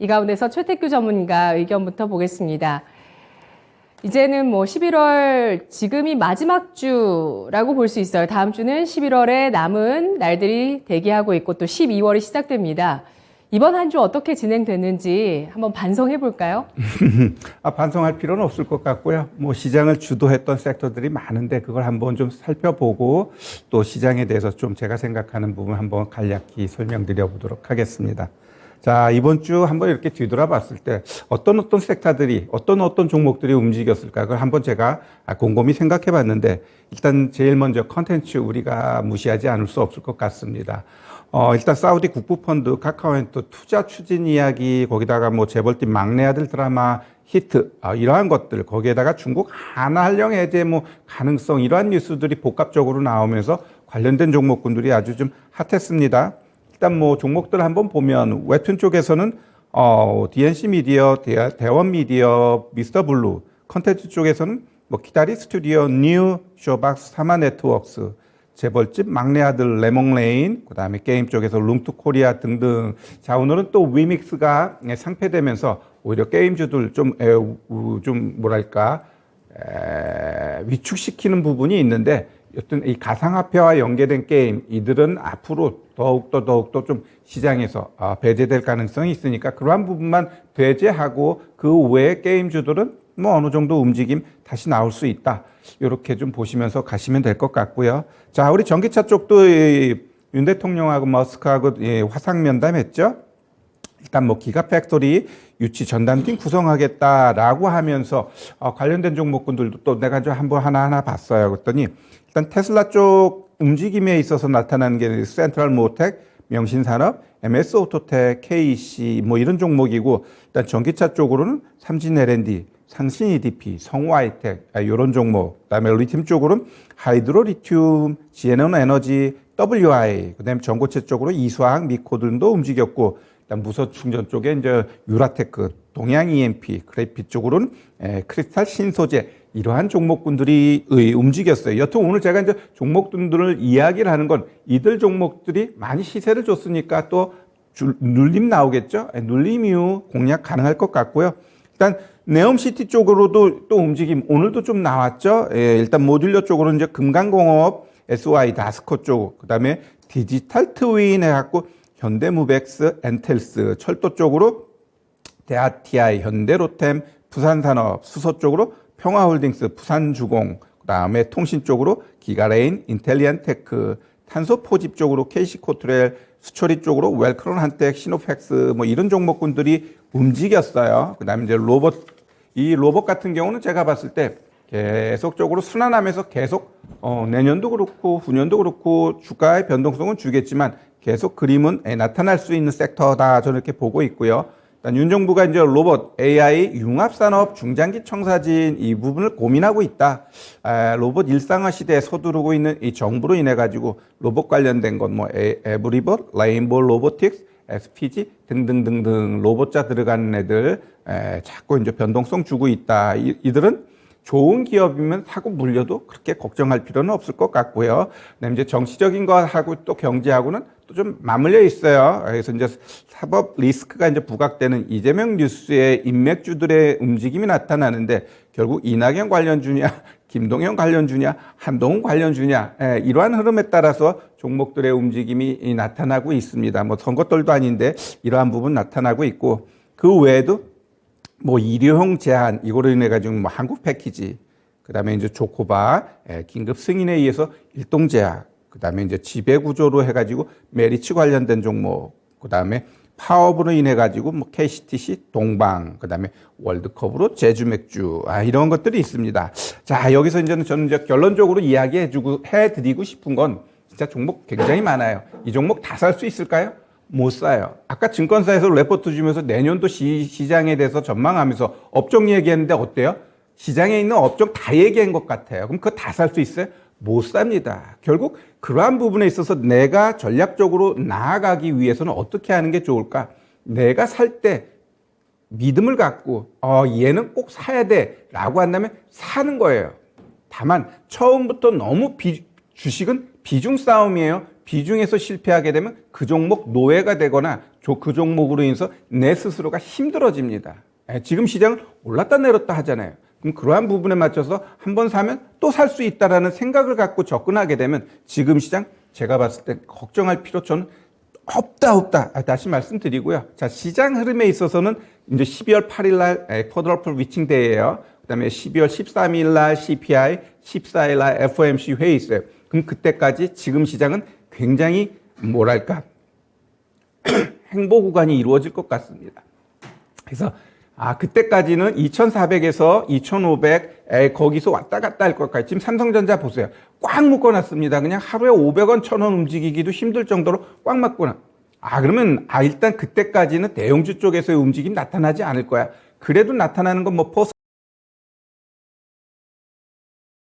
이 가운데서 최태규 전문가 의견부터 보겠습니다. 이제는 11월 지금이 마지막 주라고 볼 수 있어요. 다음 주는 11월에 남은 날들이 대기하고 있고 또 12월이 시작됩니다. 이번 한 주 어떻게 진행됐는지 한번 반성해 볼까요? 반성할 필요는 없을 것 같고요. 시장을 주도했던 섹터들이 많은데 그걸 한번 좀 살펴보고 또 시장에 대해서 좀 제가 생각하는 부분 한번 간략히 설명드려 보도록 하겠습니다. 자, 이번 주 한번 이렇게 뒤돌아봤을 때 어떤 섹터들이 어떤 종목들이 움직였을까 그걸 한번 제가 곰곰이 생각해 봤는데 일단 제일 먼저 컨텐츠 우리가 무시하지 않을 수 없을 것 같습니다. 일단 사우디 국부펀드 카카오엔터 투자 추진 이야기 거기다가 재벌팀 막내 아들 드라마 히트 이러한 것들 거기에다가 중국 하나 한령 해제 가능성 이러한 뉴스들이 복합적으로 나오면서 관련된 종목군들이 아주 좀 핫했습니다. 일단 종목들 한번 보면 웹툰 쪽에서는 DNC 미디어, 대원 미디어, 미스터 블루, 컨텐츠 쪽에서는 키다리 스튜디오, 뉴 쇼박스, 사마 네트워크스, 재벌집 막내 아들 레몽레인, 그다음에 게임 쪽에서 룸투 코리아 등등. 자, 오늘은 또 위믹스가 상폐되면서 오히려 게임주들 좀 위축시키는 부분이 있는데 여튼 이 가상화폐와 연계된 게임 이들은 앞으로 더욱더 좀 시장에서 배제될 가능성이 있으니까 그러한 부분만 배제하고 그 외의 게임주들은 어느 정도 움직임 다시 나올 수 있다. 이렇게 좀 보시면서 가시면 될 것 같고요. 자, 우리 전기차 쪽도 윤 대통령하고 머스크하고 화상 면담했죠. 일단 기가팩토리 유치 전담팀 구성하겠다라고 하면서 관련된 종목군들도 또 내가 좀 한번 하나하나 봤어요. 그랬더니 일단 테슬라 쪽 움직임에 있어서 나타나는 게 센트럴 모텍, 명신산업, MS 오토텍, KEC 이런 종목이고 일단 전기차 쪽으로는 삼진 L&D, 상신 EDP, 성화이텍 이런 종목. 그다음에 리튬 쪽으로는 하이드로 리튬, 지에논 에너지, WI. 그다음에 전고체 쪽으로 이수학, 미코들도 움직였고. 일단 무선 충전 쪽에 이제 유라테크, 동양 EMP, 그래핏 쪽으로는 크리스탈 신소재 이러한 종목군들이 움직였어요. 여튼 오늘 제가 이제 종목군들을 이야기를 하는 건 이들 종목들이 많이 시세를 줬으니까 또 눌림 나오겠죠. 눌림 이후 공략 가능할 것 같고요. 일단 네옴시티 쪽으로도 또 움직임 오늘도 좀 나왔죠. 일단 모듈러 쪽으로 이제 금강공업, SY 다스코 쪽, 그다음에 디지털 트윈 해갖고 현대무벡스, 엔텔스, 철도 쪽으로 대아TI, 현대로템, 부산산업, 수소 쪽으로 평화홀딩스, 부산주공, 그다음에 통신 쪽으로 기가레인, 인텔리안테크, 탄소 포집 쪽으로 KC코트렐, 수처리 쪽으로 웰크론 한텍, 시노팩스 이런 종목군들이 움직였어요. 그다음에 이제 이 로봇 같은 경우는 제가 봤을 때 계속적으로 순환하면서 계속 내년도 그렇고 후년도 그렇고 주가의 변동성은 주겠지만 계속 그림은 나타날 수 있는 섹터다 저는 이렇게 보고 있고요. 일단 윤 정부가 이제 로봇, AI, 융합산업, 중장기 청사진 이 부분을 고민하고 있다. 로봇 일상화 시대에 서두르고 있는 이 정부로 인해 가지고 로봇 관련된 건 에브리봇, 레인보우 로보틱스, SPG 등등등등 로봇자 들어가는 애들 자꾸 이제 변동성 주고 있다. 이들은 좋은 기업이면 사고 물려도 그렇게 걱정할 필요는 없을 것 같고요. 그다음에 이제 정치적인 것하고 또 경제하고는 또 좀 맞물려 있어요. 그래서 이제 사법 리스크가 이제 부각되는 이재명 뉴스의 인맥주들의 움직임이 나타나는데 결국 이낙연 관련주냐, 김동연 관련주냐, 한동훈 관련주냐 이러한 흐름에 따라서 종목들의 움직임이 나타나고 있습니다. 선거떨도 아닌데 이러한 부분 나타나고 있고 그 외에도 일회용 제한 이거로 인해 가지고 한국 패키지 그다음에 이제 조코바 긴급 승인에 의해서 일동 제약 그다음에 이제 지배 구조로 해 가지고 메리츠 관련된 종목 그다음에 파업으로 인해 가지고 KCTC 동방 그다음에 월드컵으로 제주 맥주 이런 것들이 있습니다. 자, 여기서 이제는 저는 이제 결론적으로 이야기해 드리고 싶은 건 진짜 종목 굉장히 많아요. 이 종목 다 살 수 있을까요? 못 사요. 아까 증권사에서 레포트 주면서 내년도 시장에 대해서 전망하면서 업종 얘기했는데 어때요? 시장에 있는 업종 다 얘기한 것 같아요. 그럼 그거 다 살 수 있어요? 못 삽니다. 결국 그러한 부분에 있어서 내가 전략적으로 나아가기 위해서는 어떻게 하는 게 좋을까? 내가 살 때 믿음을 갖고 얘는 꼭 사야 돼 라고 한다면 사는 거예요. 다만 처음부터 너무 주식은 비중 싸움이에요. 비중에서 실패하게 되면 그 종목 노예가 되거나 그 종목으로 인해서 내 스스로가 힘들어집니다. 지금 시장은 올랐다 내렸다 하잖아요. 그럼 그러한 부분에 맞춰서 한번 사면 또 살 수 있다라는 생각을 갖고 접근하게 되면 지금 시장 제가 봤을 때 걱정할 필요 저는 없다. 다시 말씀드리고요. 자, 시장 흐름에 있어서는 이제 12월 8일 날 쿼드러플 위칭 데이예요. 그다음에 12월 13일 날 CPI, 14일 날 FOMC 회의 있어요. 그럼 그때까지 지금 시장은 굉장히 뭐랄까 행보 구간이 이루어질 것 같습니다. 그래서 그때까지는 2,400에서 2,500 거기서 왔다 갔다 할 것 같아요. 지금 삼성전자 보세요. 꽉 묶어놨습니다. 그냥 하루에 500원, 1,000원 움직이기도 힘들 정도로 꽉 묶어놔. 그러면 일단 그때까지는 대형주 쪽에서의 움직임 나타나지 않을 거야. 그래도 나타나는 건 뭐 포스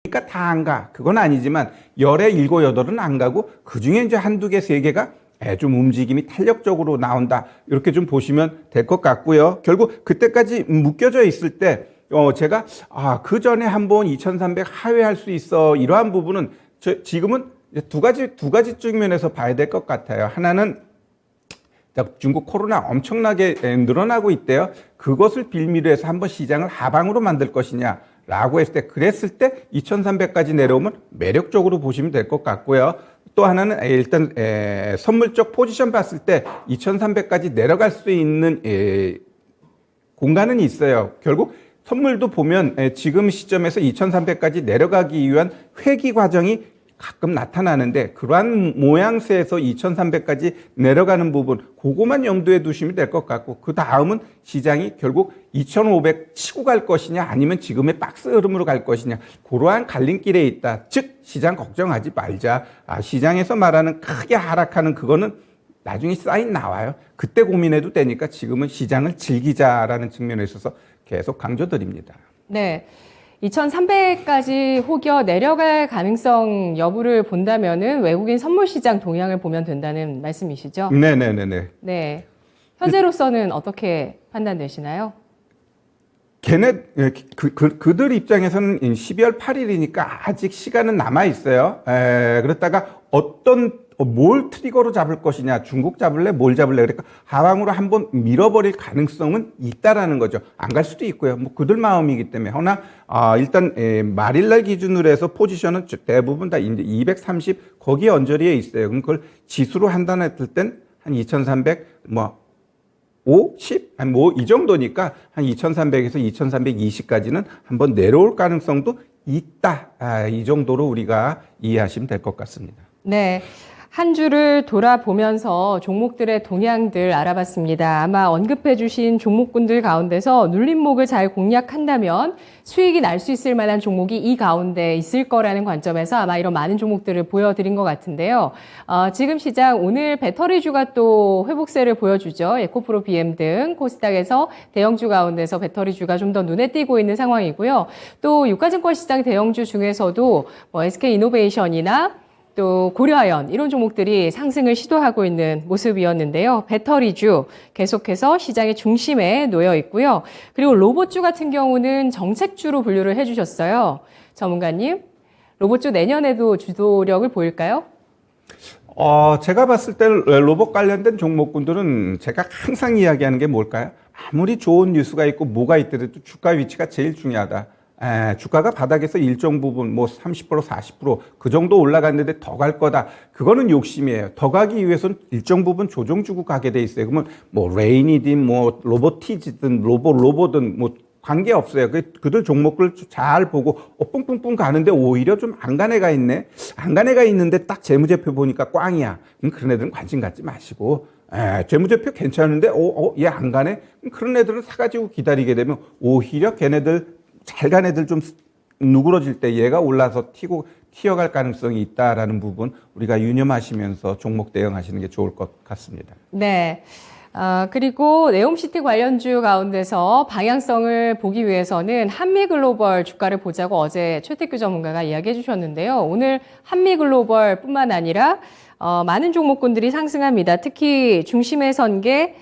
그러니까 다 안 가. 그건 아니지만 열에 7, 8은 안 가고 그중에 이제 한두 개, 세 개가 좀 움직임이 탄력적으로 나온다. 이렇게 좀 보시면 될 것 같고요. 결국 그때까지 묶여져 있을 때 제가 그 전에 한번 2,300 하회할 수 있어. 이러한 부분은 지금은 두 가지 측면에서 봐야 될 것 같아요. 하나는 중국 코로나 엄청나게 늘어나고 있대요. 그것을 빌미로 해서 한번 시장을 하방으로 만들 것이냐. 라고 했을 때 그랬을 때 2,300까지 내려오면 매력적으로 보시면 될 것 같고요. 또 하나는 일단 선물적 포지션 봤을 때 2,300까지 내려갈 수 있는 공간은 있어요. 결국 선물도 보면 지금 시점에서 2,300까지 내려가기 위한 회귀 과정이 가끔 나타나는데 그러한 모양새에서 2,300까지 내려가는 부분 그거만 염두에 두시면 될 것 같고 그 다음은 시장이 결국 2,500 치고 갈 것이냐 아니면 지금의 박스 흐름으로 갈 것이냐 그러한 갈림길에 있다. 즉 시장 걱정하지 말자. 시장에서 말하는 크게 하락하는 그거는 나중에 사인 나와요. 그때 고민해도 되니까 지금은 시장을 즐기자라는 측면에 있어서 계속 강조드립니다. 네. 2,300까지 혹여 내려갈 가능성 여부를 본다면은 외국인 선물 시장 동향을 보면 된다는 말씀이시죠? 네네네네. 네. 현재로서는 어떻게 판단되시나요? 그들 입장에서는 12월 8일이니까 아직 시간은 남아 있어요. 그렇다가 뭘 트리거로 잡을 것이냐, 중국 잡을래, 뭘 잡을래, 그러니까 하방으로 한번 밀어버릴 가능성은 있다라는 거죠. 안 갈 수도 있고요. 뭐 그들 마음이기 때문에. 허나 일단 말일날 기준으로 해서 포지션은 대부분 다 이제 230 거기 언저리에 있어요. 그럼 그걸 지수로 판단했을 땐 한 2,300 5, 10? 아니 이 정도니까 한 2,300에서 2,320까지는 한번 내려올 가능성도 있다. 이 정도로 우리가 이해하시면 될 것 같습니다. 네. 한 주를 돌아보면서 종목들의 동향들 알아봤습니다. 아마 언급해 주신 종목군들 가운데서 눌림목을 잘 공략한다면 수익이 날 수 있을 만한 종목이 이 가운데 있을 거라는 관점에서 아마 이런 많은 종목들을 보여드린 것 같은데요. 지금 시장 오늘 배터리주가 또 회복세를 보여주죠. 에코프로 BM 등 코스닥에서 대형주 가운데서 배터리주가 좀 더 눈에 띄고 있는 상황이고요. 또 유가증권 시장 대형주 중에서도 SK이노베이션이나 또 고려아연 이런 종목들이 상승을 시도하고 있는 모습이었는데요. 배터리주 계속해서 시장의 중심에 놓여 있고요. 그리고 로봇주 같은 경우는 정책주로 분류를 해주셨어요. 전문가님, 로봇주 내년에도 주도력을 보일까요? 제가 봤을 때 로봇 관련된 종목군들은 제가 항상 이야기하는 게 뭘까요? 아무리 좋은 뉴스가 있고 뭐가 있더라도 주가 위치가 제일 중요하다. 주가가 바닥에서 일정 부분 뭐 30%, 40%그 정도 올라갔는데 더 갈 거다. 그거는 욕심이에요. 더 가기 위해서는 일정 부분 조정 주고 가게 돼 있어요. 그러면 뭐 레인이든 뭐 로보티즈든 로보든 뭐 관계 없어요. 그들 종목을 잘 보고 뿡뿡뿡 가는데 오히려 좀 안 간 애가 있네. 안 간 애가 있는데 딱 재무제표 보니까 꽝이야. 그런 애들은 관심 갖지 마시고 재무제표 괜찮은데 얘 안 가네. 그런 애들은 사가지고 기다리게 되면 오히려 걔네들 잘 간 애들 좀 누그러질 때 얘가 올라서 튀어갈 가능성이 있다라는 부분 우리가 유념하시면서 종목 대응하시는 게 좋을 것 같습니다. 네. 그리고 네옴시티 관련주 가운데서 방향성을 보기 위해서는 한미글로벌 주가를 보자고 어제 최태규 전문가가 이야기해 주셨는데요. 오늘 한미글로벌 뿐만 아니라 많은 종목군들이 상승합니다. 특히 중심에 선 게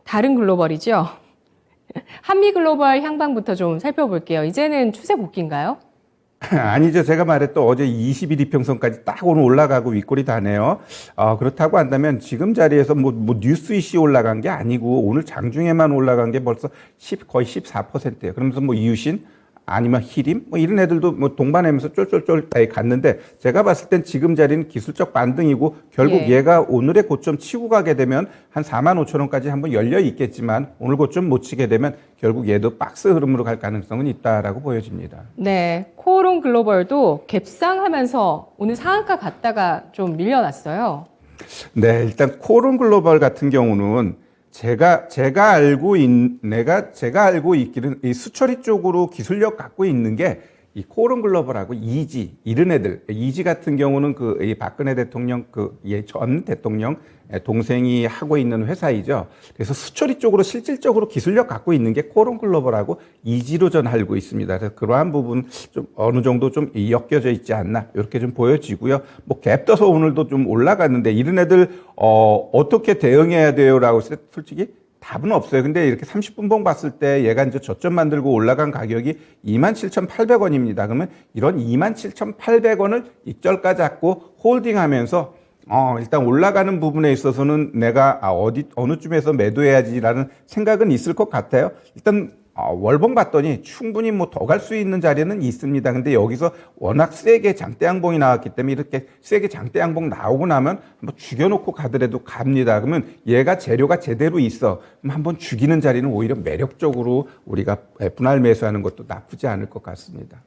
다른 글로벌이죠. 한미글로벌 향방부터 좀 살펴볼게요. 이제는 추세 복귀인가요? 아니죠. 제가 말했던 어제 21 이평선까지 딱 오늘 올라가고 윗골이 다네요. 그렇다고 한다면 지금 자리에서 뭐 뉴스 이슈 올라간 게 아니고 오늘 장중에만 올라간 게 벌써 거의 14%예요. 그러면서 뭐 이유신 아니면 히림 뭐 이런 애들도 뭐 동반하면서 쫄쫄쫄 갔는데 제가 봤을 땐 지금 자리는 기술적 반등이고 결국 예. 얘가 오늘의 고점 치고 가게 되면 한 45,000원까지 한번 열려 있겠지만 오늘 고점 못 치게 되면 결국 얘도 박스 흐름으로 갈 가능성은 있다라고 보여집니다. 네, 코오롱 글로벌도 갭상하면서 오늘 상한가 갔다가 좀 밀려났어요. 네, 일단 코오롱 글로벌 같은 경우는 제가 알고 있기는 이 수처리 쪽으로 기술력 갖고 있는 게 이 코오롱 글로벌하고 이지 이런 애들 이지 같은 경우는 이 박근혜 대통령 전 대통령 동생이 하고 있는 회사이죠. 그래서 수처리 쪽으로 실질적으로 기술력 갖고 있는 게 코오롱 글로벌하고 이지로 전 알고 있습니다. 그래서 그러한 부분 좀 어느 정도 좀 엮여져 있지 않나 이렇게 좀 보여지고요. 뭐 갭 떠서 오늘도 좀 올라갔는데 이런 애들 어떻게 대응해야 돼요라고 했을 때 솔직히 답은 없어요. 근데 이렇게 30분봉 봤을 때 얘가 이제 저점 만들고 올라간 가격이 27,800원입니다. 그러면 이런 27,800원을 익절가 잡고 홀딩하면서 일단 올라가는 부분에 있어서는 내가 어느 쯤에서 매도해야지라는 생각은 있을 것 같아요. 일단 월봉 봤더니 충분히 뭐 더 갈 수 있는 자리는 있습니다. 근데 여기서 워낙 세게 장대 양봉이 나왔기 때문에 이렇게 세게 장대 양봉 나오고 나면 한번 죽여놓고 가더라도 갑니다. 그러면 얘가 재료가 제대로 있어. 그럼 한번 죽이는 자리는 오히려 매력적으로 우리가 분할 매수하는 것도 나쁘지 않을 것 같습니다.